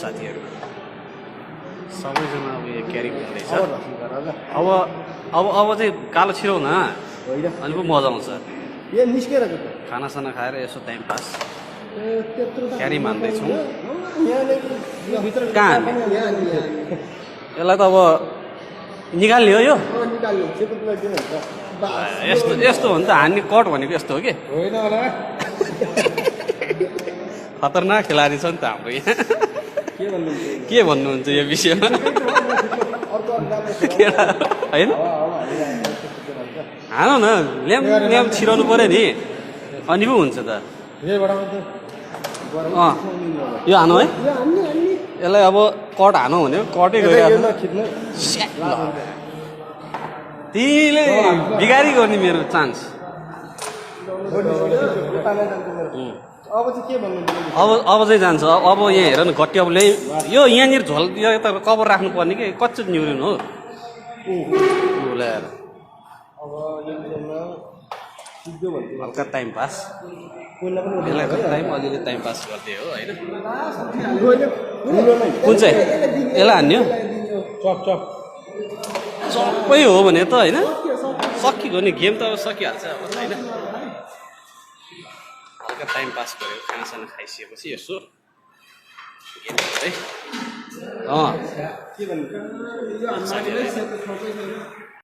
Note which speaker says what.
Speaker 1: साथीहरू सबैजना अब यो क्यारी गर्दैछ
Speaker 2: अब रक्सी गर ल।
Speaker 1: अब चाहिँ कालो छिरौ न
Speaker 2: होइन
Speaker 1: अनि पो मजा आउँछ
Speaker 2: यो निस्केर गयो त।
Speaker 1: खानासाना खाएर यसो टाइम पास
Speaker 2: ए, त्यत्रो त
Speaker 1: क्यारी मान्दैछौँ
Speaker 2: यहाँ नै यो भित्र
Speaker 1: कहाँ?
Speaker 2: यहाँ
Speaker 1: यसलाई त अब निकाल्ने हो यो
Speaker 2: निकाल्नु सेतो प्लेट दिनु हुन्छ
Speaker 1: यस्तो यस्तो हो नि त हान्ने कट भनेको यस्तो हो कि
Speaker 2: होइन होला
Speaker 1: खतरनाक खेलाडी छ नि त हाम्रो यहाँ
Speaker 2: के भन्नुहुन्छ
Speaker 1: के भन्नुहुन्छ यो विषयमा
Speaker 2: अर्को
Speaker 1: होइन हान न ल्याम ल्याम छिराउनु पर्यो नि अनि पो हुन्छ त अँ यो हानु है यसलाई अब कट हानौ भने कटै गइरहेको तिमीले बिगारी गर्ने मेरो चान्स
Speaker 2: अब चाहिँ के भन्नुहुन्छ
Speaker 1: अब चाहिँ जान्छ अब यहाँ हेर न घट्याउले यो यहाँनिर झोल यो त कभर राख्नु पर्ने कि कच्चो निहुरिनु हो ल्याएर
Speaker 2: अब यो गेममा सिद्धो भन्छु
Speaker 1: हल्का टाइम पास
Speaker 2: कोइला पनि
Speaker 1: यसलाई त टाइम अलिअलि टाइम पास गर्दै हो होइन
Speaker 2: ठुलो नै
Speaker 1: कुन चाहिँ यसलाई हान्ने हो
Speaker 2: चप चप
Speaker 1: सबै हो भने त होइन सकिगयो नि गेम त अब सकिहाल्छ अब होइन हल्का टाइम पास गऱ्यो खानासाना खाइसकेपछि यसो गेम है
Speaker 2: के भन्नु